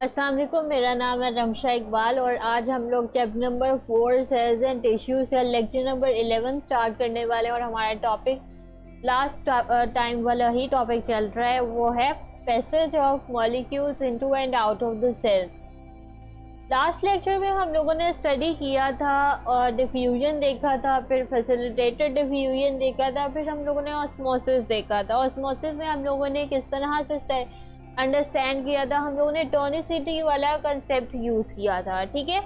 अस्सलाम वालेकुम, मेरा नाम है रमशा इकबाल और आज हम लोग chapter number 4 cells and tissue से लेक्चर नंबर 11 स्टार्ट करने वाले हैं। और हमारा टॉपिक लास्ट टाइम वाला ही टॉपिक चल रहा है, वो है passage of molecules into and out of the cells. Last lecture में हम लोगों ने स्टडी किया था और डिफ्यूजन देखा था, फिर फैसिलिटेटेड डिफ्यूजन देखा था, फिर हम लोगों ने ऑस्मोसिस देखा था। ऑस्मोसिस में हम लोगों ने किस तरह से अंडरस्टैंड किया था, हम लोगों ने टोनिसिटी वाला कंसेप्ट यूज किया था। ठीक है,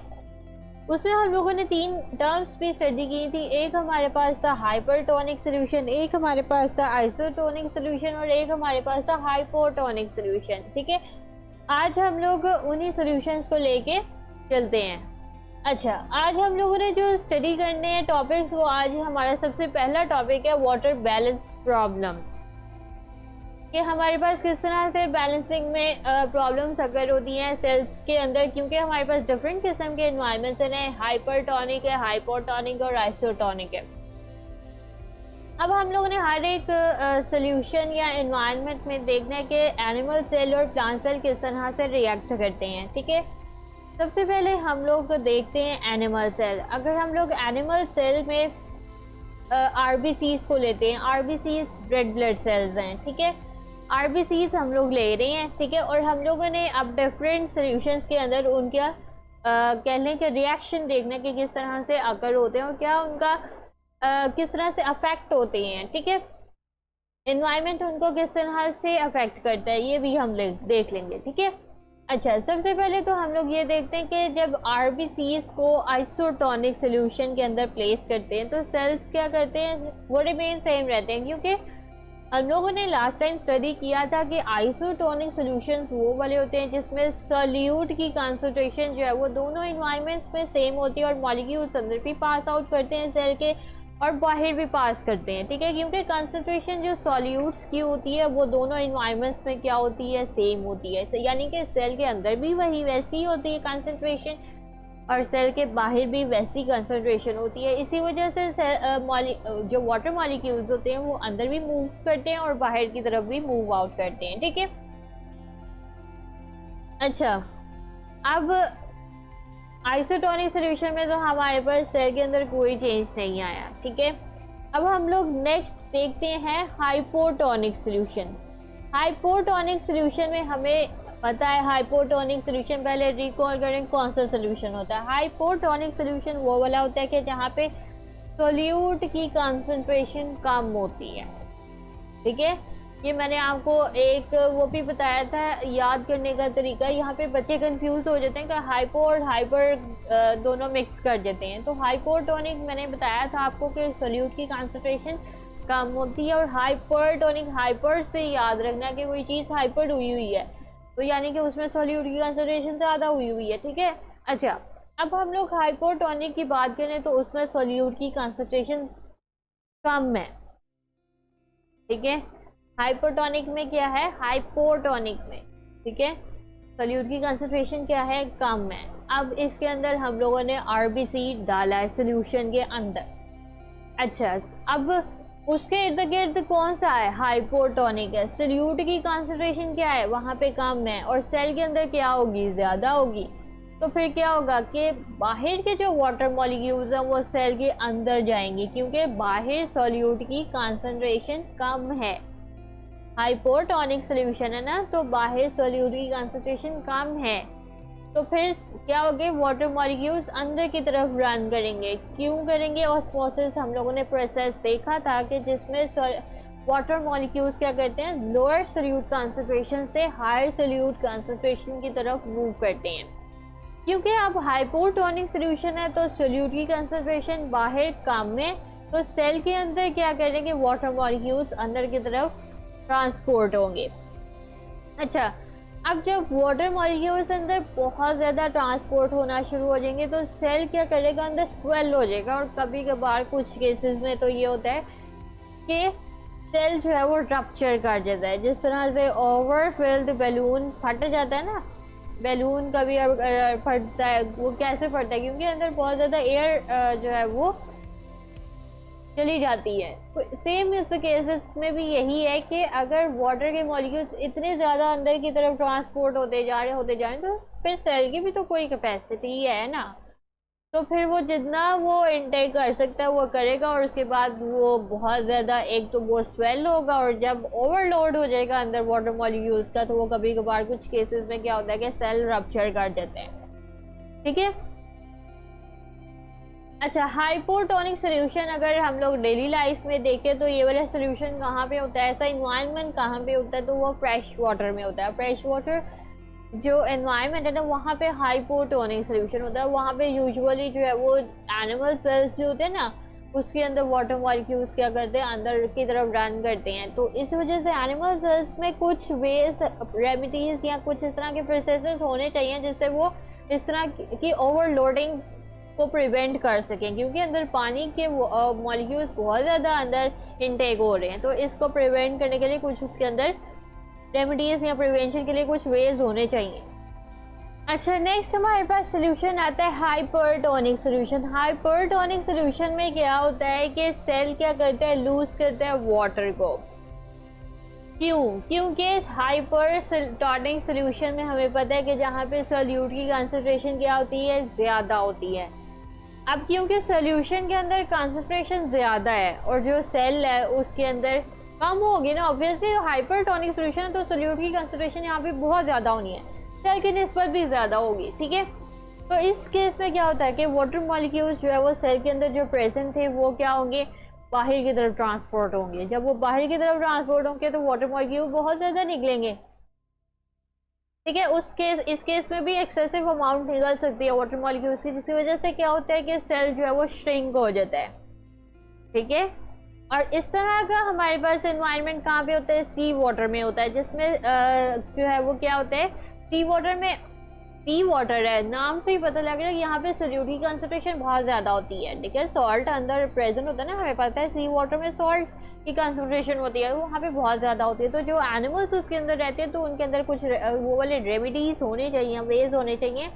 उसमें हम लोगों ने 3 टर्म्स भी स्टडी की थी। एक हमारे पास था हाइपरटोनिक सोल्यूशन, एक हमारे पास था आइसोटोनिक सोल्यूशन और एक हमारे पास था हाइपोटोनिक सोल्यूशन। ठीक है, आज हम लोग उन्हीं सॉल्यूशंस को लेके चलते हैं। अच्छा, आज हम लोगों ने जो स्टडी करने हैं टॉपिक्स, वो आज हमारा सबसे पहला टॉपिक है वाटर बैलेंस प्रॉब्लम्स। कि हमारे पास किस तरह से बैलेंसिंग में प्रॉब्लम्स अगर होती हैं सेल्स के अंदर, क्योंकि हमारे पास डिफरेंट किस्म के एनवायरनमेंट्स हैं, हाइपरटोनिक है, हाइपोटोनिक और आइसोटोनिक है। अब हम लोगों ने हर एक सोल्यूशन या एनवायरनमेंट में देखना है कि एनिमल सेल और प्लांट सेल किस तरह से रिएक्ट करते हैं। ठीक है, सबसे पहले हम लोग देखते हैं एनिमल सेल। अगर हम लोग एनिमल सेल में आरबीसीज को लेते हैं, आरबीसीज रेड ब्लड सेल्स हैं। ठीक है, आरबीसीज हम लोग ले रहे हैं। ठीक है, और हम लोगों ने अब डिफरेंट सोल्यूशंस के अंदर उनका कह लें कि रिएक्शन देखना कि किस तरह से अकर होते हैं और क्या उनका किस तरह से अफेक्ट होते हैं। ठीक है, एनवायरनमेंट उनको किस तरह से अफेक्ट करता है, ये भी हम देख लेंगे। ठीक है, अच्छा, सबसे पहले तो हम लोग ये देखते हैं कि जब आरबीसीज को आइसोटोनिक सोल्यूशन के अंदर प्लेस करते हैं तो सेल्स क्या करते हैं, वो रिमेन सेम रहते हैं। क्योंकि हम लोगों ने लास्ट टाइम स्टडी किया था कि आइसोटोनिक सॉल्यूशंस वो वाले होते हैं जिसमें सॉल्यूट की कंसंट्रेशन जो है वो दोनों इन्वायरमेंट्स में सेम होती है और मॉलिक्यूल्स अंदर भी पास आउट करते हैं सेल के और बाहर भी पास करते हैं। ठीक है, क्योंकि कंसंट्रेशन जो सॉल्यूट्स की होती है वो दोनों इन्वायरमेंट्स में क्या होती है, सेम होती है। यानी कि सेल के अंदर भी वही वैसी होती है कंसंट्रेशन और सेल के बाहर भी वैसी कंसंट्रेशन होती है। इसी वजह से जो वाटर मॉलिक्यूल्स होते हैं वो अंदर भी मूव करते हैं और बाहर की तरफ भी मूव आउट करते हैं। ठीक है, अच्छा, अब आइसोटोनिक सोल्यूशन में तो हमारे पास सेल के अंदर कोई चेंज नहीं आया। ठीक है, अब हम लोग नेक्स्ट देखते हैं हाइपोटोनिक सोल्यूशन। हाइपोटोनिक सोल्यूशन में हमें पता है, हाइपोटोनिक सोल्यूशन पहले रिकॉल करें कौन सा सोल्यूशन होता है। हाइपोटोनिक सोल्यूशन वो वाला होता है कि जहाँ पे सोल्यूट की कंसंट्रेशन कम होती है। ठीक है, ये मैंने आपको एक वो भी बताया था याद करने का तरीका। यहाँ पे बच्चे कंफ्यूज हो जाते हैं कि हाइपो और हाइपर दोनों मिक्स कर देते हैं। तो हाइपोटोनिक मैंने बताया था आपको कि सोल्यूट की कंसंट्रेशन कम होती है और हाइपरटोनिक, हाइपर से याद रखना कि कोई चीज़ हाइपर हुई हुई है तो यानी कि उसमें सोल्यूट की कंसंट्रेशन ज़्यादा हुई हुई है। ठीक है, अच्छा, अब हम लोग हाइपोटोनिक की बात करें तो उसमें सोल्यूट की कंसंट्रेशन कम है। ठीक है, हाइपोटोनिक में क्या है, हाइपोटोनिक में ठीक है सोल्यूट की कंसंट्रेशन क्या है, कम है। अब इसके अंदर हम लोगों ने आरबीसी डाला है सोल्यूशन के अंदर। अच्छा, अब उसके इर्द गिर्द कौन सा है, हाइपोटोनिक है। सोल्यूट की कंसंट्रेशन क्या है, वहां पे कम है और सेल के अंदर क्या होगी, ज्यादा होगी। तो फिर क्या होगा कि बाहर के जो वाटर मॉलिक्यूल्स हैं वो सेल के अंदर जाएंगे क्योंकि बाहर सोल्यूट की कंसंट्रेशन कम है। हाइपोटोनिक सोल्यूशन है ना, तो बाहर सोल्यूट की कंसंट्रेशन कम है। तो फिर क्या होगा, वाटर मॉलिक्यूल्स अंदर की तरफ रन करेंगे। क्यों करेंगे, ऑस्मोसिस हम लोगों ने प्रोसेस देखा था कि जिसमें वाटर मॉलिक्यूल्स क्या करते हैं, लोअर सोल्यूट कंसंट्रेशन से हायर सोल्यूट कंसंट्रेशन की तरफ मूव करते हैं। क्योंकि अब हाइपोटोनिक सोल्यूशन है तो सोल्यूट की कंसंट्रेशन बाहर कम है, तो सेल के अंदर क्या करेंगे, वाटर मॉलिक्यूल्स अंदर की तरफ ट्रांसपोर्ट होंगे। अच्छा, अब जब वाटर मॉलिक्यूल्स अंदर बहुत ज़्यादा ट्रांसपोर्ट होना शुरू हो जाएंगे तो सेल क्या करेगा, अंदर स्वेल हो जाएगा। और कभी कभार कुछ केसेस में तो ये होता है कि सेल जो है वो रप्चर कर जाता है। जिस तरह से ओवरफिल्ड बैलून फट जाता है ना, बैलून कभी फटता है, वो कैसे फटता है, क्योंकि अंदर बहुत ज़्यादा एयर जो है वो चली जाती है। सेम इस केसेस में भी यही है कि अगर वाटर के मॉलिक्यूल्स इतने ज़्यादा अंदर की तरफ ट्रांसपोर्ट होते जा रहे तो फिर सेल की भी तो कोई कैपेसिटी है ना, तो फिर वो जितना वो इनटेक कर सकता है वो करेगा, और उसके बाद वो बहुत ज़्यादा एक तो वो स्वेल होगा, और जब ओवरलोड हो जाएगा अंदर वाटर मॉलिक्यूल्स का तो वो कभी कभार कुछ केसेस में क्या होता है कि सेल रप्चर कर देते हैं। ठीक है। अच्छा, हाइपोटोनिक सोल्यूशन अगर हम लोग डेली लाइफ में देखें तो ये वाला सोल्यूशन कहाँ पे होता है, ऐसा इन्वायरमेंट कहाँ पे होता है, तो वो फ्रेश वाटर में होता है। फ्रेश वाटर जो एनवायरनमेंट है ना वहाँ पे हाइपोटोनिक सोल्यूशन होता है। वहाँ पे यूजुअली जो है वो एनिमल सेल्स जो होते हैं ना उसके अंदर वाटर मॉलिक्यूल्स क्या करते हैं अंदर की तरफ रन करते हैं, तो इस वजह से एनिमल सेल्स में कुछ वेज रेमिडीज या कुछ इस तरह के प्रोसेसेस होने चाहिए जिससे वो इस तरह की ओवरलोडिंग को प्रिवेंट कर सकें, क्योंकि अंदर पानी के मॉलिक्यूल्स बहुत ज़्यादा अंदर इनटेक हो रहे हैं, तो इसको प्रिवेंट करने के लिए कुछ उसके अंदर रेमेडीज या प्रिवेंशन के लिए कुछ वेज होने चाहिए। अच्छा, नेक्स्ट हमारे पास सोल्यूशन आता है हाइपरटोनिक सोल्यूशन। हाइपरटोनिक सोल्यूशन में क्या होता है कि सेल क्या करता है, लूज करता है वाटर को। क्यों? क्योंकि हाइपरटोनिक सोल्यूशन में हमें पता है कि जहाँ पे सोल्यूट की कंसंट्रेशन क्या होती है, ज़्यादा होती है। अब क्योंकि सोल्यूशन के अंदर कंसंट्रेशन ज़्यादा है और जो सेल है उसके अंदर कम होगी ना, ऑब्वियसली हाइपरटोनिक सोल्यूशन है तो सोल्यूट की कंसंट्रेशन यहाँ पे बहुत ज़्यादा होनी है, सेल की निस्बत भी ज़्यादा होगी। ठीक है। तो इस केस में क्या होता है कि वाटर मॉलिक्यूल्स जो है वो सेल के अंदर जो प्रेजेंट थे वो क्या होंगे, बाहर की तरफ ट्रांसपोर्ट होंगे। जब वो बाहर की तरफ ट्रांसपोर्ट होंगे तो वाटर मॉलिक्यूल बहुत ज़्यादा निकलेंगे। ठीक है। इस केस में भी एक्सेसिव अमाउंट निकल सकती है वाटर मॉलिक्यूल्स की, जिसकी वजह से क्या होता है कि सेल जो है वो श्रिंक हो जाता है। ठीक है। और इस तरह का हमारे पास एनवायरनमेंट कहाँ पे होता है, सी वाटर में होता है, जिसमें जो है वो क्या होता है, सी वाटर में, सी वाटर है नाम से ही पता लग रहा है यहाँ पे सोल्यूट की कंसंट्रेशन बहुत ज़्यादा होती है। ठीक है। सॉल्ट अंदर प्रेजेंट होता है ना, हमें पता है सी वाटर में सॉल्ट की कंसंट्रेशन होती है, वहाँ पे बहुत ज़्यादा होती है। तो जो एनिमल्स उसके अंदर रहते हैं तो उनके अंदर कुछ वो वाले रेमेडीज होने चाहिए, वेज होने चाहिए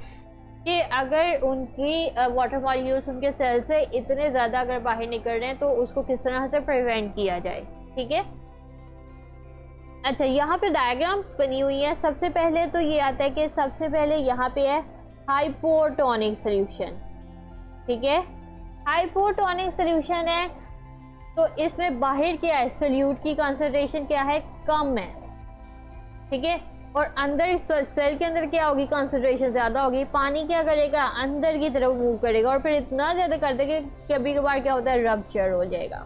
कि अगर उनकी वाटर मॉलिक्यूल्स उनके सेल से इतने ज़्यादा अगर बाहर निकल रहे हैं तो उसको किस तरह से प्रिवेंट किया जाए। ठीक है। अच्छा, यहाँ पे डायग्राम्स बनी हुई है। सबसे पहले तो ये आता है कि सबसे पहले यहाँ पे है हाइपोटोनिक सोल्यूशन। ठीक है। हाइपोटोनिक सोल्यूशन है तो इसमें बाहर क्या है, सोल्यूट की कंसंट्रेशन क्या है, कम है। ठीक है। और अंदर सेल के अंदर क्या होगी, कंसंट्रेशन ज़्यादा होगी। पानी क्या करेगा, अंदर की तरफ मूव करेगा और फिर इतना ज़्यादा कर देगा कि कभी कभार क्या होता है, रप्चर हो जाएगा।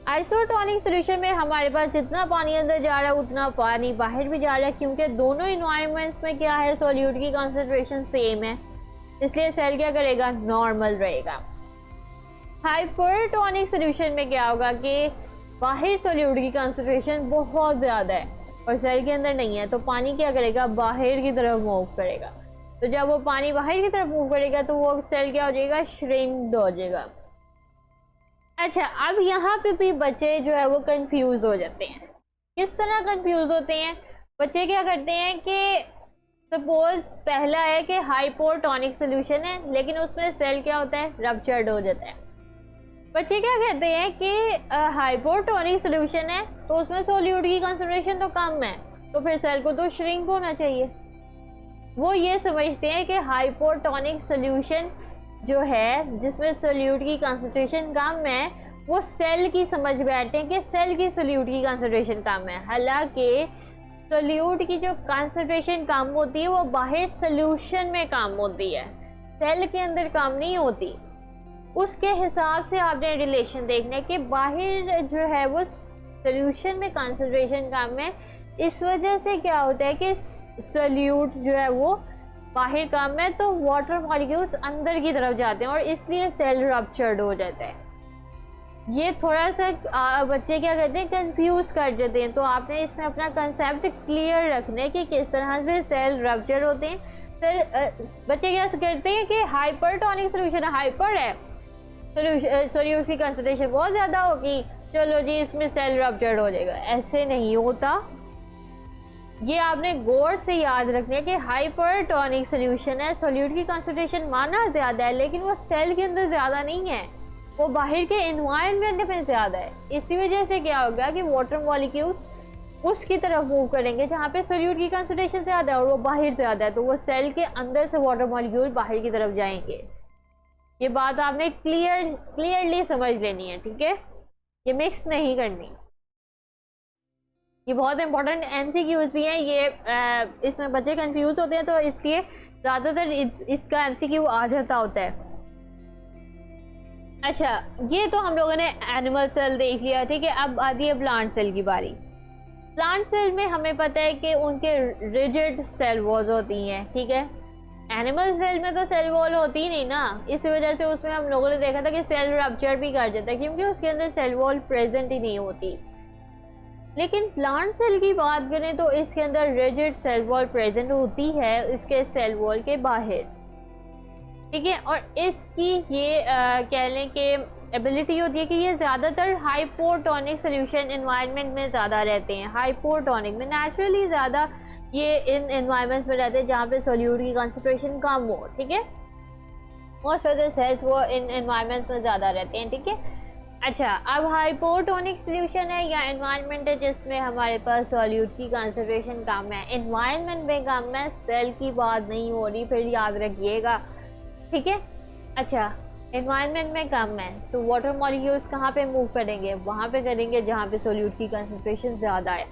आइसोटोनिक सोल्यूशन में हमारे पास जितना पानी अंदर जा रहा है उतना पानी बाहर भी जा रहा है, क्योंकि दोनों इन्वायरमेंट्स में क्या है, सोल्यूट की कंसंट्रेशन सेम है, इसलिए सेल क्या करेगा, नॉर्मल रहेगा। हाइपरटोनिक सोल्यूशन में क्या होगा कि बाहर सोल्यूट की कंसंट्रेशन बहुत ज़्यादा है और सेल के अंदर नहीं है, तो पानी क्या करेगा, बाहर की तरफ मूव करेगा। तो जब वो पानी बाहर की तरफ मूव करेगा तो वो सेल क्या हो जाएगा, श्रिंक्ड हो जाएगा। अच्छा, अब यहाँ पे भी बच्चे जो है वो कंफ्यूज हो जाते हैं। किस तरह कंफ्यूज होते हैं बच्चे? क्या करते हैं कि सपोज पहला है कि हाइपोटोनिक सोल्यूशन है लेकिन उसमें सेल क्या होता है, रप्चर्ड हो जाता है। बच्चे क्या कहते हैं कि हाइपोटोनिक सोल्यूशन है तो उसमें सोल्यूट की कंसंट्रेशन तो कम है, तो फिर सेल को तो श्रिंक होना चाहिए। वो ये समझते हैं कि हाइपोटोनिक सोल्यूशन जो है जिसमें सोल्यूट की कंसंट्रेशन कम है वो सेल की समझ बैठते हैं कि सेल की सोल्यूट की कंसंट्रेशन कम है। हालांकि सोल्यूट की जो कंसंट्रेशन कम होती है वो बाहर सोल्यूशन में कम होती है, सेल के अंदर कम नहीं होती। उसके हिसाब से आपने रिलेशन देखना है कि बाहर जो है वो सोल्यूशन में कंसंट्रेशन कम है, इस वजह से क्या होता है कि सोल्यूट जो है वो बाहर कम है तो वाटर मॉलिक्यूल्स अंदर की तरफ जाते हैं और इसलिए सेल रप्चर्ड हो जाता है। ये थोड़ा सा बच्चे क्या करते हैं, कंफ्यूज कर देते हैं, तो आपने इसमें अपना कंसेप्ट क्लियर रखना है कि किस तरह से सेल रप्चर होते हैं। बच्चे क्या करते हैं कि हाइपरटोनिक सोल्यूशन हाइपर है, सोल्यूट की कंसंट्रेशन बहुत ज़्यादा होगी, चलो जी इसमें सेल रप्चर्ड हो जाएगा। ऐसे नहीं होता, ये आपने गौर से याद रखना है कि हाइपरटोनिक सोल्यूशन है, सोल्यूट की कंसंट्रेशन माना ज़्यादा है लेकिन वो सेल के अंदर ज़्यादा नहीं है। वो बाहर के एनवायरनमेंट में ज़्यादा है। इसी वजह से क्या होगा कि वाटर मॉलिक्यूल उसकी तरफ मूव करेंगे जहाँ पे सोल्यूट की कंसंट्रेशन ज़्यादा है और वो बाहर ज़्यादा है, तो वो सेल के अंदर से वाटर मॉलिक्यूल बाहर की तरफ जाएंगे। ये बात आपने क्लियरली समझ लेनी है, ठीक है, ये मिक्स नहीं करनी। ये बहुत इंपॉर्टेंट एमसीक्यूज भी हैं, ये इसमें बच्चे कंफ्यूज होते हैं, तो इसलिए ज़्यादातर इसका एमसीक्यू आ जाता होता है। अच्छा, ये तो हम लोगों ने एनिमल सेल देख लिया, ठीक है। अब आती है प्लांट सेल की बारी। प्लांट सेल में हमें पता है कि उनके रिजिड सेल वॉल्स होती हैं, ठीक है। एनिमल सेल में तो सेल वॉल होती ही नहीं ना, इस वजह से उसमें हम लोगों ने देखा था कि सेल रप्चर भी कर जाता है क्योंकि उसके अंदर सेल वॉल प्रेजेंट ही नहीं होती। लेकिन प्लांट सेल की बात करें तो इसके अंदर रिजिड सेल वॉल प्रेजेंट होती है इसके सेल वॉल के बाहर, ठीक है। और इसकी ये कह लें कि एबिलिटी होती है कि ये ज़्यादातर हाइपोटोनिक सोल्यूशन एनवायरनमेंट में ज़्यादा रहते हैं। हाइपोटोनिक में नेचुरली ज़्यादा ये इन एनवायरनमेंट्स में रहते हैं जहाँ पे सोल्यूट की कंसंट्रेशन कम हो, ठीक है। मोस्ट ऑफ द सेल्स वो इन एनवायरनमेंट्स में ज़्यादा रहते हैं, ठीक है। अच्छा, अब हाइपोटोनिक सोल्यूशन है या एनवायरनमेंट है जिसमें हमारे पास सोल्यूट की कंसंट्रेशन कम है, एनवायरनमेंट में कम है, सेल की बात नहीं हो रही, फिर याद रखिएगा, ठीक है। अच्छा, एनवायरनमेंट में कम है तो वाटर मॉलिक्यूल्स कहाँ पे मूव करेंगे? वहाँ पे करेंगे जहाँ पे सोल्यूट की कंसंट्रेशन ज़्यादा है।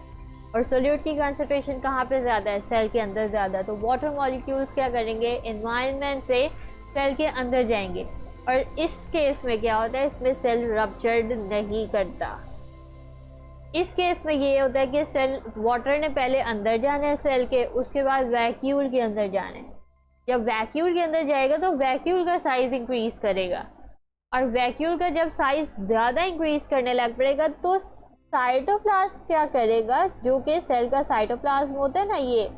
और सोल्यूट की कंसंट्रेशन कहाँ पे ज़्यादा है? सेल के अंदर ज़्यादा है। तो वाटर मॉलिक्यूल्स क्या करेंगे? एनवायरनमेंट से सेल के अंदर जाएंगे। और इस केस में क्या होता है, इसमें सेल रप्चर्ड नहीं करता। इस केस में ये होता है कि सेल वाटर ने पहले अंदर जाना है सेल के, उसके बाद वैक्यूल के अंदर जाना है। जब वैक्यूल के अंदर जाएगा तो वैक्यूल का साइज इंक्रीज करेगा, और वैक्यूल का जब साइज ज़्यादा इंक्रीज करने लग पड़ेगा तो साइटोप्लाज्म क्या करेगा, जो कि सेल का साइटोप्लाज्म होता है ना, ये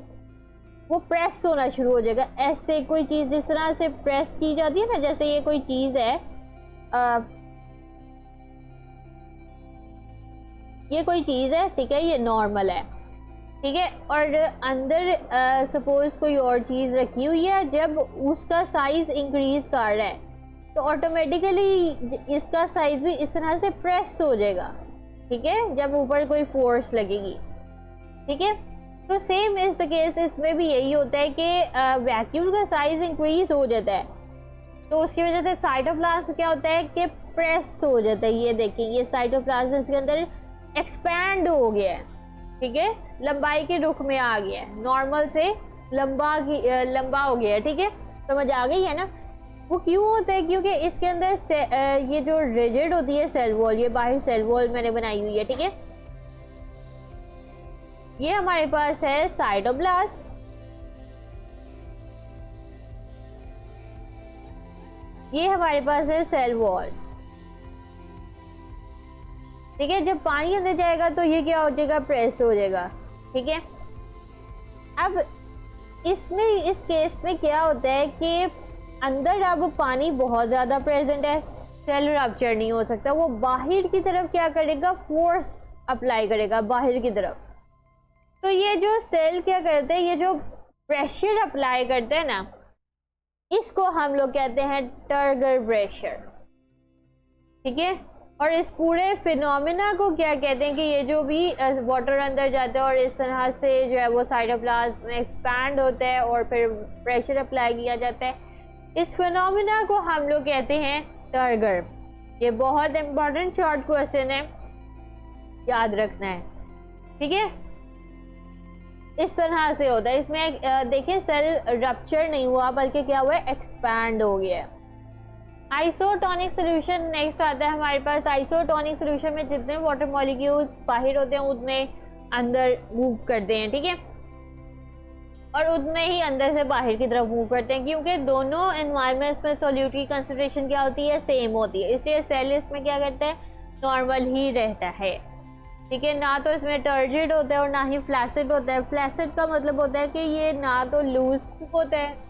वो प्रेस होना शुरू हो जाएगा। ऐसे कोई चीज़ जिस तरह से प्रेस की जाती है ना, जैसे ये कोई चीज़ है, ये कोई चीज़ है, ठीक है, ये नॉर्मल है, ठीक है। और अंदर सपोज कोई और चीज़ रखी हुई है, जब उसका साइज इंक्रीज कर रहा है तो ऑटोमेटिकली इसका साइज भी इस तरह से प्रेस हो जाएगा, ठीक है, जब ऊपर कोई फोर्स लगेगी, ठीक है। तो सेम इज द केस, इसमें भी यही होता है कि वैक्यूल का साइज इंक्रीज हो जाता है तो उसकी वजह से साइटोप्लाज्म क्या होता है कि प्रेस हो जाता है। ये देखिए, ये साइटोप्लाज्म इसके अंदर एक्सपैंड हो गया है, ठीक है, लंबाई के रुख में आ गया है, नॉर्मल से लंबा हो गया है, ठीक है, समझ आ गई है ना। वो क्यों होता है? क्योंकि इसके अंदर ये जो रिजिड होती है सेल वॉल, ये बाहर सेल वॉल मैंने बनाई हुई है, ठीक है। ये हमारे पास है साइटोप्लाज्म, ये हमारे पास है सेल वॉल, ठीक है। जब पानी अंदर जाएगा तो ये क्या हो जाएगा? प्रेस हो जाएगा, ठीक है। अब इसमें इस केस में क्या होता है कि अंदर अब पानी बहुत ज़्यादा प्रेजेंट है, सेल रप्चर नहीं हो सकता, वो बाहर की तरफ क्या करेगा? फोर्स अप्लाई करेगा बाहर की तरफ। तो ये जो सेल क्या करते हैं, ये जो प्रेशर अप्लाई करते हैं ना, इसको हम लोग कहते हैं टर्गर प्रेशर, ठीक है। और इस पूरे फिनोमिना को क्या कहते हैं कि ये जो भी वाटर अंदर जाता है और इस तरह से जो है वो साइटोप्लाज्म में एक्सपैंड होता है और फिर प्रेशर अप्लाई किया जाता है, इस फिनोमिना को हम लोग कहते हैं टर्गर। ये बहुत इंपॉर्टेंट शॉर्ट क्वेश्चन है, याद रखना है, ठीक है। इस तरह से होता है। इसमें देखिए सेल रप्चर नहीं हुआ बल्कि क्या हुआ है? एक्सपैंड हो गया। आइसोटोनिक सोल्यूशन नेक्स्ट आता है हमारे पास। आइसोटोनिक सोल्यूशन में जितने वाटर मॉलिक्यूल्स बाहर होते हैं उतने अंदर मूव करते हैं, ठीक है, और उतने ही अंदर से बाहर की तरफ मूव करते हैं, क्योंकि दोनों एनवायरनमेंट्स में सोल्यूट की कंसंट्रेशन क्या होती है? सेम होती है, इसलिए सेल इसमें क्या करता है? नॉर्मल ही रहता है, ठीक है। ना तो इसमें टर्जिड होता है और ना ही फ्लैसिड होता है। फ्लैसिड का मतलब होता है कि ये ना तो लूज होता है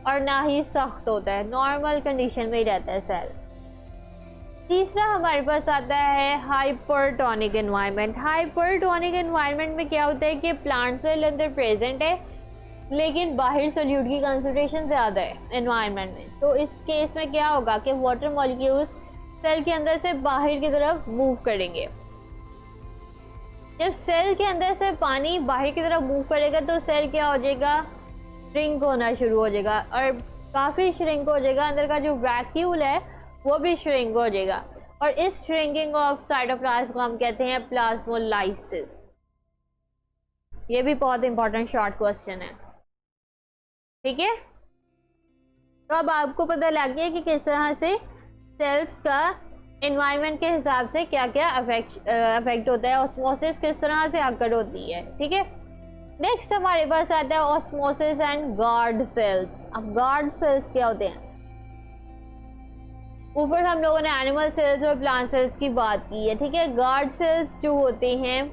और ना ही सख्त होता है, नॉर्मल कंडीशन में ही रहता है सेल। तीसरा हमारे पास आता है हाइपरटोनिक एनवायरनमेंट। हाइपरटोनिक एनवायरनमेंट में क्या होता है कि प्लांट सेल अंदर प्रेजेंट है लेकिन बाहर सोल्यूट की कंसंट्रेशन ज़्यादा है एनवायरनमेंट में। तो इस केस में क्या होगा कि वाटर मॉलिक्यूल्स सेल के अंदर से बाहर की तरफ मूव करेंगे। जब सेल के अंदर से पानी बाहर की तरफ मूव करेगा तो सेल क्या हो जाएगा, श्रिंक होना शुरू हो जाएगा और काफ़ी श्रिंक हो जाएगा। अंदर का जो वैक्यूल है वो भी श्रिंक हो जाएगा और इस श्रिंकिंग ऑफ साइटोप्लाज्म को हम कहते हैं प्लाज्मोलाइसिस। ये भी बहुत इंपॉर्टेंट शॉर्ट क्वेश्चन है, ठीक है। तो अब आपको पता लग गया कि किस तरह से सेल्स का एनवायरनमेंट के हिसाब से क्या क्या अफेक्ट होता है, ऑस्मोसिस किस तरह से अकर होती है, ठीक है। नेक्स्ट हमारे पास आता है ऑस्मोसिस एंड गार्ड सेल्स। अब गार्ड सेल्स क्या होते हैं? ऊपर हम लोगों ने एनिमल सेल्स और प्लांट सेल्स की बात की है, ठीक है। गार्ड सेल्स जो होते हैं,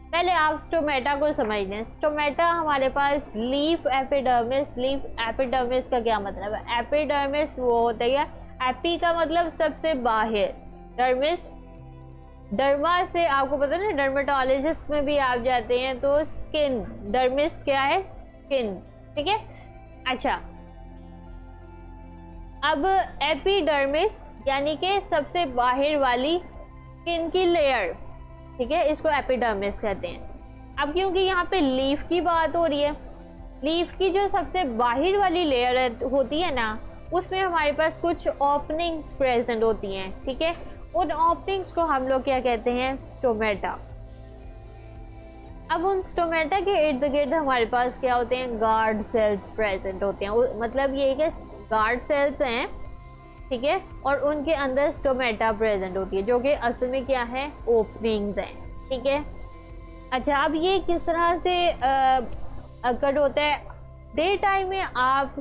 पहले आप स्टोमेटा को समझ लें। स्टोमेटा हमारे पास लीफ एपिडर्मिस। लीफ एपिडर्मिस का क्या मतलब है? एपिडर्मिस वो होता है, एपी का मतलब सबसे बाहर, डर्मिस डर्मा से आपको पता है ना, डर्मेटोलॉजिस्ट में भी आप जाते हैं तो स्किन, डर्मिस क्या है? स्किन, ठीक है। अच्छा, अब एपिडर्मिस यानी कि सबसे बाहर वाली स्किन की लेयर, ठीक है, इसको एपिडर्मिस कहते हैं। अब क्योंकि यहाँ पे लीफ की बात हो रही है, लीफ की जो सबसे बाहर वाली लेयर होती है ना, उसमें हमारे पास कुछ ओपनिंग्स प्रेजेंट होती हैं, ठीक है। उन ओपनिंग्स को हम लोग क्या कहते हैं? स्टोमेटा। अब उन स्टोमेटा के इर्द गिर्द हमारे पास क्या होते हैं? गार्ड सेल्स प्रेजेंट होते हैं। मतलब ये कि गार्ड सेल्स हैं, ठीक है, और उनके अंदर स्टोमेटा प्रेजेंट होती है, जो कि असल में क्या है? ओपनिंग्स हैं, ठीक है। अच्छा, अब ये किस तरह से अकर होता है? डे टाइम में आप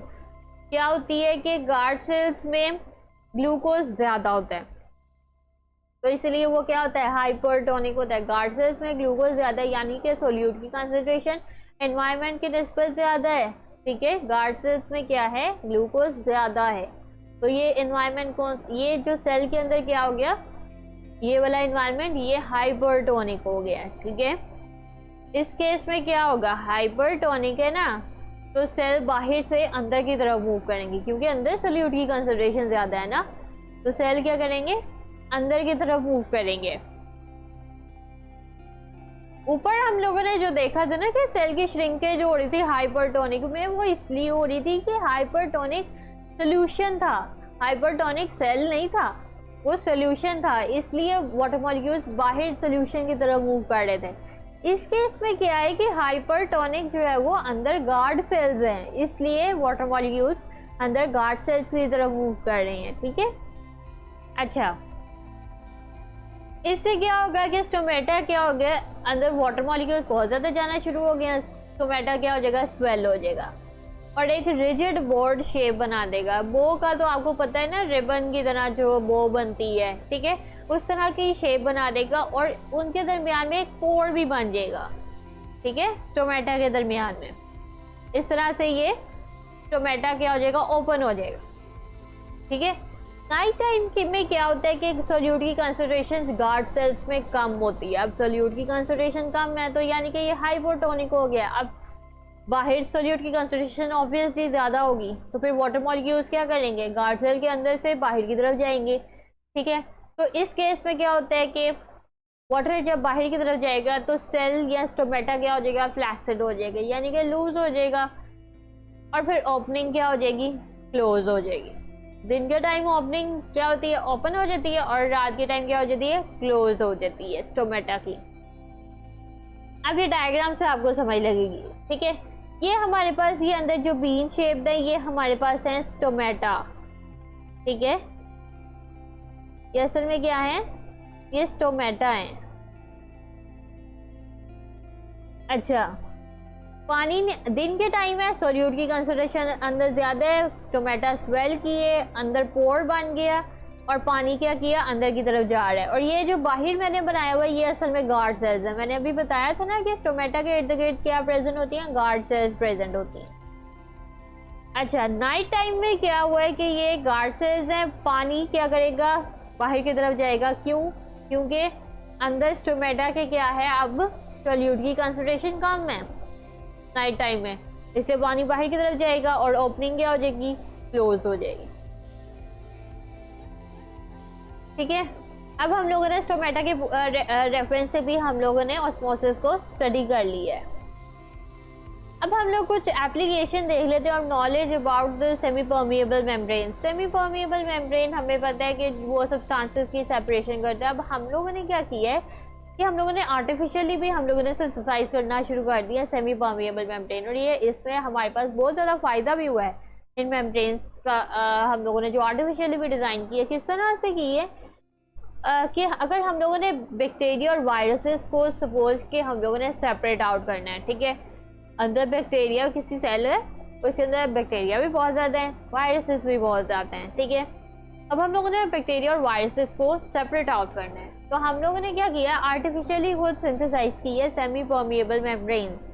क्या होती है कि गार्ड सेल्स में ग्लूकोज ज़्यादा होता है, तो इसलिए वो क्या होता है? हाइपरटोनिक होता है। गार्ड सेल्स में ग्लूकोज ज़्यादा है, यानी कि सोल्यूट की कंसंट्रेशन एनवायरनमेंट की निस्बत ज़्यादा है, ठीक है। गार्ड सेल्स में क्या है? ग्लूकोज ज़्यादा है। तो ये एनवायरनमेंट कौन, ये जो सेल के अंदर क्या हो गया, ये वाला एनवायरनमेंट, ये हाइपरटोनिक हो गया, ठीक है। इस केस में क्या होगा? हाइपरटोनिक है ना, तो सेल बाहर से अंदर की तरफ मूव करेंगे, क्योंकि अंदर सोल्यूट की कंसंट्रेशन ज़्यादा है ना, तो सेल क्या करेंगे? अंदर की तरफ मूव करेंगे। ऊपर हम लोगों ने जो देखा था ना कि सेल की श्रिंकेज हो रही थी हाइपरटोनिक में, वो इसलिए हो रही थी कि हाइपरटोनिक सोल्यूशन था, हाइपरटोनिक सेल नहीं था, वो सोल्यूशन था, इसलिए वाटर मॉलिक्यूल्स बाहर सोल्यूशन की तरफ मूव कर रहे थे। इस केस में क्या है कि हाइपरटोनिक जो है वो अंदर गार्ड सेल्स हैं, इसलिए वाटर मॉलिक्यूल्स अंदर गार्ड सेल्स की तरफ मूव कर रहे हैं, ठीक है। अच्छा, इससे क्या होगा कि स्टोमेटा क्या हो गया, अंदर वाटर मॉलिक्यूल्स बहुत ज़्यादा जाना शुरू हो गया, स्टोमेटा क्या हो जाएगा? स्वेल हो जाएगा और एक रिजिड बोर्ड शेप बना देगा। बो का तो आपको पता है ना, रिबन की तरह जो बो बनती है, ठीक है, उस तरह की शेप बना देगा और उनके दरमियान में एक पोर भी बन जाएगा, ठीक है, स्टोमेटा के दरमियान में। इस तरह से ये स्टोमेटा क्या हो जाएगा? ओपन हो जाएगा, ठीक है। नाइट टाइम में क्या होता है कि सोल्यूट की कंसंट्रेशन गार्ड सेल्स में कम होती है। अब सोल्यूट की कंसंट्रेशन कम है तो यानी कि ये हाइपोटोनिक हो गया। अब बाहर सोल्यूट की कंसंट्रेशन ऑब्वियसली ज़्यादा होगी, तो फिर वाटर मॉलिक्यूल्स क्या करेंगे? गार्ड सेल के अंदर से बाहर की तरफ जाएंगे, ठीक है। तो इस केस में क्या होता है कि वाटर जब बाहर की तरफ जाएगा तो सेल या स्टोमेटा क्या हो जाएगा? फ्लैसिड हो जाएगा, यानी कि लूज हो जाएगा, और फिर ओपनिंग क्या हो जाएगी? क्लोज हो जाएगी। दिन के टाइम ओपनिंग क्या होती है? ओपन हो जाती है, और रात के टाइम क्या हो जाती है? क्लोज हो जाती है स्टोमेटा की। अब ये डायग्राम से आपको समझ लगेगी, ठीक है। ये हमारे पास ये अंदर जो बीन शेप्ड है, ये हमारे पास है स्टोमेटा, ठीक है। ये असल में क्या है? ये स्टोमेटा है। अच्छा, पानी में दिन के टाइम है, सोल्यूट की कंसंट्रेशन अंदर ज़्यादा है, स्टोमेटा स्वेल किए, अंदर पोर बन गया, और पानी क्या किया? अंदर की तरफ जा रहा है। और ये जो बाहर मैंने बनाया हुआ है, ये असल में गार्ड सेल्स है। मैंने अभी बताया था ना कि स्टोमेटा के इर्द गिर्द क्या प्रेजेंट होती हैं? गार्ड सेल्स प्रेजेंट होती हैं। अच्छा, नाइट टाइम में क्या हुआ है कि ये गार्ड सेल्स हैं, पानी क्या करेगा? बाहर की तरफ जाएगा। क्यों? क्योंकि अंदर स्टोमेटा के क्या है? अब सोल्यूट की कंसंट्रेशन कम है नाइट टाइम में, इससे पानी बाहर की तरफ जाएगा और ओपनिंग क्या हो जाएगी? क्लोज हो जाएगी। ठीक है। अब हम लोगों ने स्टोमेटा के रेफरेंस से भी हम लोगों ने ऑस्मोसिस को स्टडी कर ली है। अब हम लोग कुछ एप्लीकेशन देख लेते हैं और knowledge about the semi permeable membrane. Semi permeable membrane हमें पता है कि वो सब्सटेंसेस की सेपरेशन करता है। अब हम लोगों ने क्या किया है कि हम लोगों ने आर्टिफिशियली भी हम लोगों ने सिंथेसाइज करना शुरू कर दिया सेमी परमिएबल मेम्ब्रेन, और ये इसमें हमारे पास बहुत ज़्यादा फ़ायदा भी हुआ है इन मेम्ब्रेन्स का। हम लोगों ने जो आर्टिफिशियली भी डिज़ाइन की है, किस तरह से की है कि अगर हम लोगों ने बैक्टीरिया और वायरसेस को सपोज कि हम लोगों ने सेपरेट आउट करना है, ठीक है, अंदर बैक्टीरिया किसी सेल है, उसके अंदर बैक्टीरिया भी बहुत ज़्यादा है, वायरसेस भी बहुत ज़्यादा हैं, ठीक है। अब हम लोगों ने बैक्टीरिया और वायरसेस को सेपरेट आउट करना है, तो हम लोगों ने क्या किया, आर्टिफिशियली खुद सिंथेसाइज की है सेमी परमिएबल मेम्ब्रेन्स,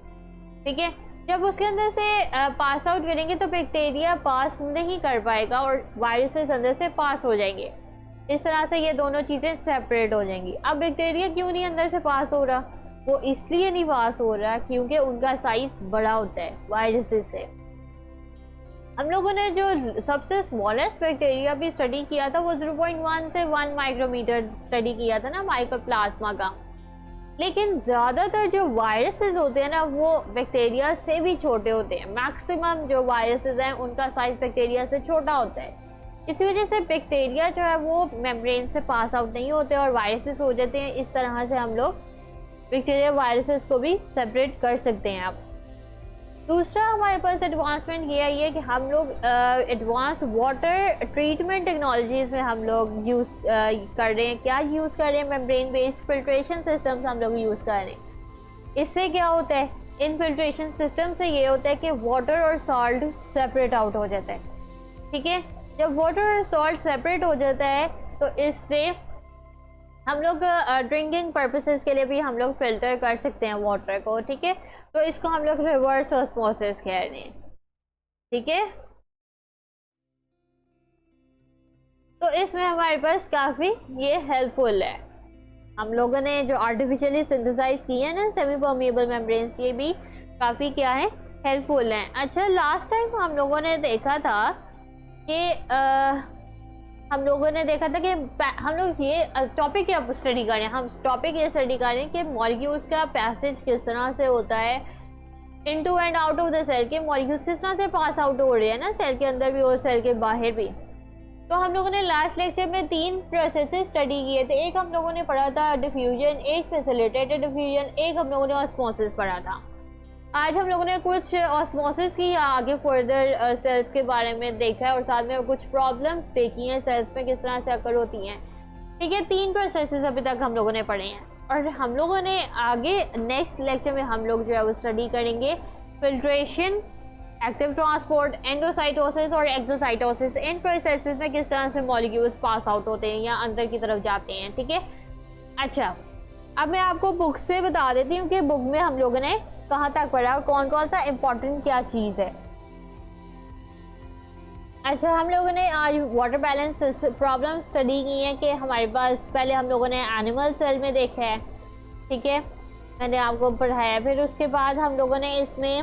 ठीक है। जब उसके अंदर से पास आउट करेंगे तो बैक्टीरिया पास नहीं कर पाएगा और वायरसेस अंदर से पास हो जाएंगे। इस तरह से ये दोनों चीज़ें सेपरेट हो जाएंगी। अब बैक्टीरिया क्यों नहीं अंदर से पास हो रहा, वो इसलिए नहीं पास हो रहा क्योंकि उनका साइज बड़ा होता है वायरसेस से। हम लोगों ने जो सबसे स्मॉलेस्ट बैक्टीरिया भी स्टडी किया था वो 0.1 से 1 माइक्रोमीटर स्टडी किया था ना, माइकोप्लाज्मा का। लेकिन ज़्यादातर जो वायरसेस होते हैं ना वो बैक्टीरिया से भी छोटे होते हैं। मैक्सिमम जो वायरसेस हैं उनका साइज बैक्टीरिया से छोटा होता है। इसी वजह से बैक्टीरिया जो है वो मेम्ब्रेन से पास आउट नहीं होते और वायरसेस हो जाते हैं। इस तरह से हम लोग बैक्टीरिया वायरसेस को भी सेपरेट कर सकते हैं। अब दूसरा हमारे पास एडवांसमेंट ये है कि हम लोग एडवांस वाटर ट्रीटमेंट टेक्नोलॉजीज में हम लोग यूज़ कर रहे हैं। क्या यूज़ कर रहे हैं, मेम्ब्रेन बेस्ड फिल्ट्रेशन सिस्टम्स हम लोग यूज़ कर रहे हैं। इससे क्या होता है, इन फिल्ट्रेशन सिस्टम से ये होता है कि वाटर और सॉल्ट सेपरेट आउट हो जाता है, ठीक है। जब वाटर और सॉल्ट सेपरेट हो जाता है तो इससे हम लोग ड्रिंकिंग पर्पसेस के लिए भी हम लोग फिल्टर कर सकते हैं वाटर को, ठीक है। तो इसको हम लोग रिवर्स ऑस्मोसिस कह रहे हैं, ठीक है। तो इसमें हमारे पास काफ़ी ये हेल्पफुल है। हम लोगों ने जो आर्टिफिशियली सिंथेसाइज की है ना सेमी परमिएबल मेम्ब्रेन्स, ये भी काफ़ी क्या है, हेल्पफुल हैं। अच्छा, लास्ट टाइम हम लोगों ने देखा था कि हम लोगों ने देखा था कि हम लोग ये टॉपिक क्या स्टडी करें, हम टॉपिक ये स्टडी करें कि मॉलिक्यूल्स का पैसेज किस तरह से होता है into and out of the cell, के मॉलिक्यूल्स किस तरह से पास आउट हो रहे हैं ना, सेल के अंदर भी और सेल के बाहर भी। तो हम लोगों ने लास्ट लेक्चर में 3 प्रोसेसेस स्टडी किए थे। एक हम लोगों ने पढ़ा था डिफ्यूजन, एक फैसिलिटेटेड डिफ्यूजन, एक हम लोगों ने ऑस्मोसिस पढ़ा था। आज हम लोगों ने कुछ ऑस्मोसिस की या आगे फर्दर सेल्स के बारे में देखा है और साथ में कुछ प्रॉब्लम्स देखी हैं सेल्स में किस तरह से अकर होती हैं, ठीक है। 3 प्रोसेसेस अभी तक हम लोगों ने पढ़े हैं और हम लोगों ने आगे नेक्स्ट लेक्चर में हम लोग जो है वो स्टडी करेंगे फिल्ट्रेशन, एक्टिव ट्रांसपोर्ट, एंडोसाइटोसिस और एक्सोसाइटोसिस। इन प्रोसेसेस में किस तरह से मॉलिक्यूल्स पास आउट होते हैं या अंदर की तरफ जाते हैं, ठीक है। अच्छा, अब मैं आपको बुक से बता देती हूँ कि बुक में हम लोगों ने कहाँ तक पढ़ा और कौन कौन सा इम्पोर्टेंट क्या चीज़ है। अच्छा, हम लोगों ने आज वाटर बैलेंस प्रॉब्लम स्टडी की है कि हमारे पास पहले हम लोगों ने एनिमल सेल में देखा है, ठीक है, मैंने आपको पढ़ाया। फिर उसके बाद हम लोगों ने इसमें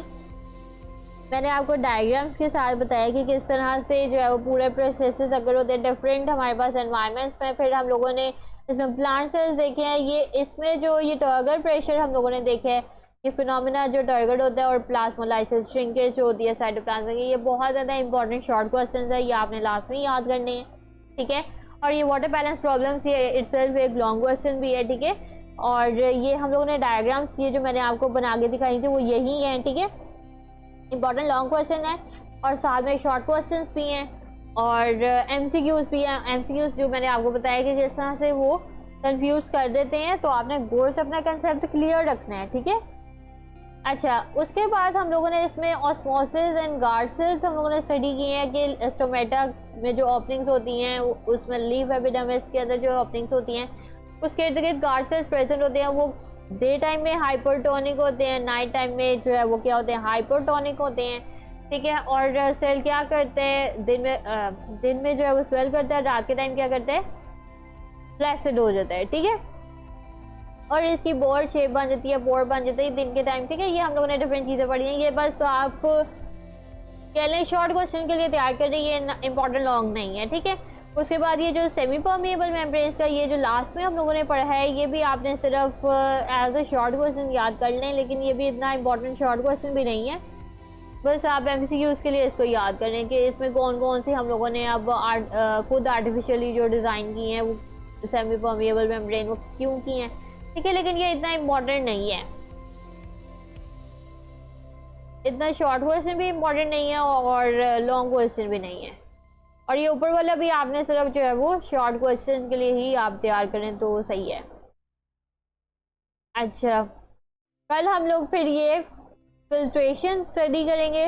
मैंने आपको डायग्राम्स के साथ बताया कि किस तरह से जो है वो पूरे प्रोसेसेस अगर होते हैं डिफरेंट हमारे पास एनवायरनमेंट्स में। फिर हम लोगों ने इसमें प्लांट सेल्स देखे हैं, ये इसमें जो ये टर्गर प्रेशर हम लोगों ने देखे है, ये फिनोमिना जो टर्गर्ड होता है और प्लाज्मोलाइसिस श्रिंकेज जो होती है साइटोप्लाज्म की, ये बहुत ज़्यादा इंपॉर्टेंट शॉर्ट क्वेश्चन है, ये आपने लास्ट में याद करने हैं, ठीक है। और ये वाटर बैलेंस प्रॉब्लम्स ये इटसेल्फ एक लॉन्ग क्वेश्चन भी है, ठीक है। और ये हम लोगों ने डायग्राम्स ये जो मैंने आपको बना के दिखाई थी वो यही है, ठीक है। इंपॉर्टेंट लॉन्ग क्वेश्चन है और साथ में शॉर्ट क्वेश्चन भी हैं और MCQs भी हैं। MCQs जो मैंने आपको बताया कि जिस तरह से वो कंफ्यूज कर देते हैं, तो आपने गौर से अपना कंसेप्ट क्लियर रखना है, ठीक है। अच्छा, उसके बाद हम लोगों ने इसमें ऑस्मोसिस एंड गार्ड सेल्स हम लोगों ने स्टडी की है कि स्टोमेटा में जो ओपनिंग्स होती हैं उसमें लीफ एपिडर्मिस के अंदर जो ओपनिंग्स होती हैं उसके इर्द गिर्द गार्ड सेल्स प्रेजेंट होते हैं। वो डे टाइम में हाइपरटोनिक होते हैं, नाइट टाइम में जो है वो क्या होते हैं, हाइपरटोनिक होते हैं, ठीक है। और सेल क्या करते हैं, दिन में जो है वो स्वेल करता है, रात के टाइम क्या करता है, फ्लैसिड हो जाता है, ठीक है। और इसकी बोर शेप बन जाती है, पोर बन जाती है दिन के टाइम, ठीक है। ये हम लोगों ने डिफरेंट चीज़ें पढ़ी हैं, ये बस आप कह लें शॉर्ट क्वेश्चन के लिए तैयार कर रही है, इंपॉर्टेंट लॉन्ग नहीं है, ठीक है। उसके बाद ये जो सेमी परमिएबल मेम्ब्रेन्स का ये जो लास्ट में हम लोगों ने पढ़ा है, ये भी आपने सिर्फ एज अ शॉर्ट क्वेश्चन याद कर लें, लेकिन ये भी इतना इंपॉर्टेंट शॉर्ट क्वेश्चन भी नहीं है। बस आप एमसीक्यूज के लिए इसको याद करें कि इसमें कौन कौन सी हम लोगों ने अब खुद आर्टिफिशियली जो डिज़ाइन की हैं वो सेमी परमिएबल मेम्ब्रेन वो क्यों की हैं, ठीक है। लेकिन ये इतना इम्पोर्टेंट नहीं है, इतना शॉर्ट क्वेश्चन भी इम्पोर्टेंट नहीं है और लॉन्ग क्वेश्चन भी नहीं है। और ये ऊपर वाला भी आपने सिर्फ जो है वो शॉर्ट क्वेश्चन के लिए ही आप तैयार करें तो सही है। अच्छा, कल हम लोग फिर ये फिल्ट्रेशन स्टडी करेंगे,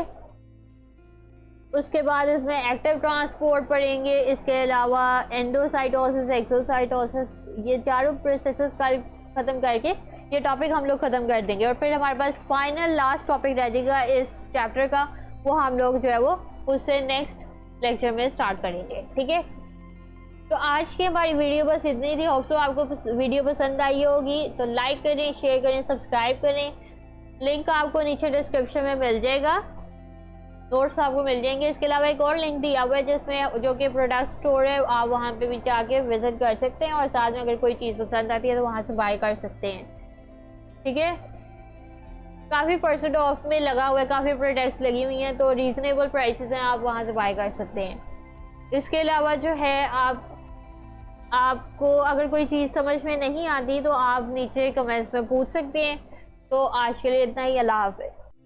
उसके बाद इसमें एक्टिव ट्रांसपोर्ट पढ़ेंगे, इसके अलावा एंडोसाइटोसिस, एक्सोसाइटोसिस, ये चारों प्रोसेसेस कल ख़त्म करके ये टॉपिक हम लोग ख़त्म कर देंगे। और फिर हमारे पास फाइनल लास्ट टॉपिक रह जाएगा इस चैप्टर का, वो हम लोग जो है वो उससे नेक्स्ट लेक्चर में स्टार्ट करेंगे, ठीक है। तो आज की हमारी वीडियो बस इतनी थी। होप सो आपको वीडियो पसंद आई होगी, तो लाइक करें, शेयर करें, सब्सक्राइब करें। लिंक आपको नीचे डिस्क्रिप्शन में मिल जाएगा, नोट्स आपको मिल जाएंगे। इसके अलावा एक और लिंक दिया हुआ है जिसमें जो कि प्रोडक्ट स्टोर है, आप वहाँ पे भी जाके विजिट कर सकते हैं और साथ में अगर कोई चीज़ पसंद आती है तो वहाँ से बाय कर सकते हैं, ठीक है। काफ़ी % ऑफ में लगा हुआ है, काफ़ी प्रोडक्ट्स लगी हुई हैं, तो रीज़नेबल प्राइसेस हैं, आप वहाँ से बाय कर सकते हैं। इसके अलावा जो है आपको अगर कोई चीज़ समझ में नहीं आती तो आप नीचे कमेंट्स में पूछ सकते हैं। तो आज के लिए इतना ही, अल्लाह हाफ़िज़।